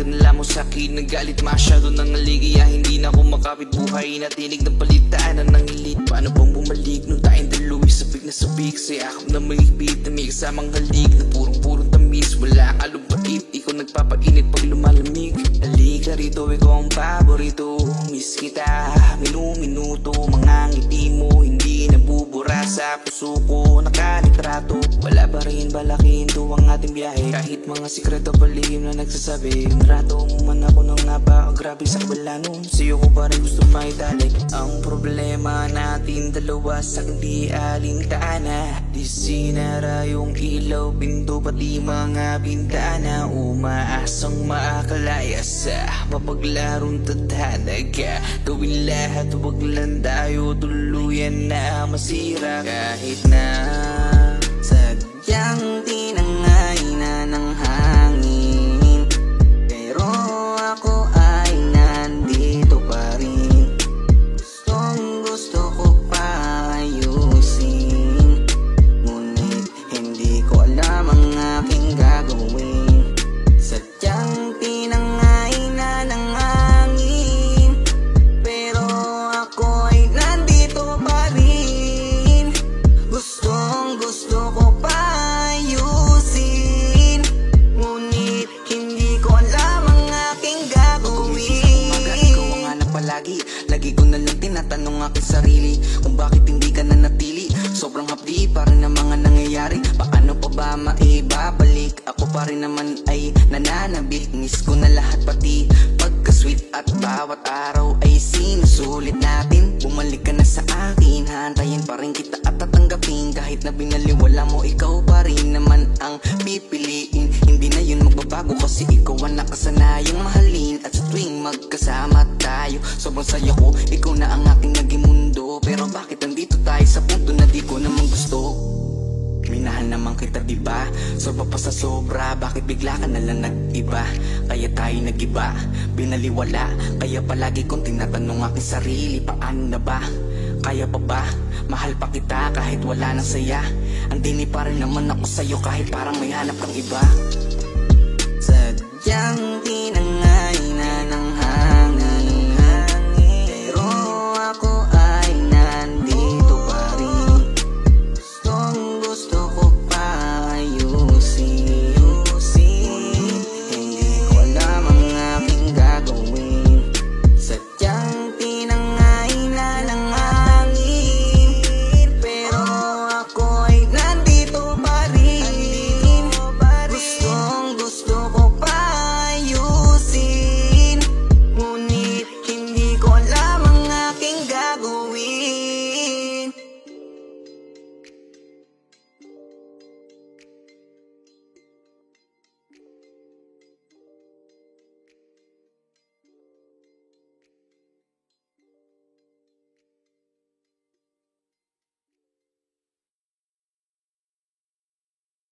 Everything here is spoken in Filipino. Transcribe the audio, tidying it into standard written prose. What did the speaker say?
ka nala mo sa'kin, nagalit masyado ng aligaya. Hindi na ako makapit buhay, natinig ng palitaan ng hilit. Paano bang bumalik nung tayong dalawi sabik na sabik, sa yakap na mahigpit na may kasamang halik na purong tamis, wala kang lumpait. Ikaw nagpapainit pag lumalamig. Halika rito, ikaw ang paborito, miss kita minuto. Mga ngiti mo hindi nabubura sa puso ko, nakalitrato. Wala pa rin balakin to ang ating biyahe, kahit mga sikreto palihim na nagsasabi. Narato mo man ako ng napakagrabe sa kabala nun, sa'yo ko pa rin gusto maitali. Ang problema natin dalawa sa hindi alintana, di sinara yung ilaw, pinto pati mga bintana. Umaasang maakalaya sa mapaglarong tadhana ka. Gawin lahat, wag lang tayo tuluyan na masira. Kahit na sadyang tinangay na ng hangin, pero ako ay nandito pa rin. Gusto ko pa ayusin, ngunit hindi ko alam ang aking gagawin. Sadyang tinangay na ng hangin, pero ako ay nandito pa rin. Gusto ko pa ayusin, ngunit hindi ko alam ang aking gagawin. Ikaw ang hanap palagi, lagi ko na lang tinatanong aking sarili kung bakit hindi ka na natili. Sobrang hapdi pa rin ang mga nangyayari, paano pa ba maibabalik? Ako pa rin naman ay nananabik, miss ko na lahat pati pagka-sweet. At bawat araw ay sinusulit natin, bumalik ka na sa akin, hahantayin pa rin kita at tatanggapin. Kahit na binaliwala mo, ikaw pa rin naman ang pipiliin. Hindi na yun magbabago kasi ikaw ang nakasanayang mahalin. At sa tuwing magkasama tayo, sobrang saya ko, ikaw na ang aking naging mundo. Pero bakit nandito tayo sa punto na di ko naman gusto? Minahal naman kita diba, sobra pa sa sobra, bakit bigla ka nalang nag-iba? Kaya tayo nag-iba, binaliwala, kaya palagi kong tinatanong aking sarili, paano na ba? Kaya pa ba? Mahal pa kita kahit wala nang saya, andini pa rin naman ako sa'yo kahit parang may hanap kang iba. Sadyang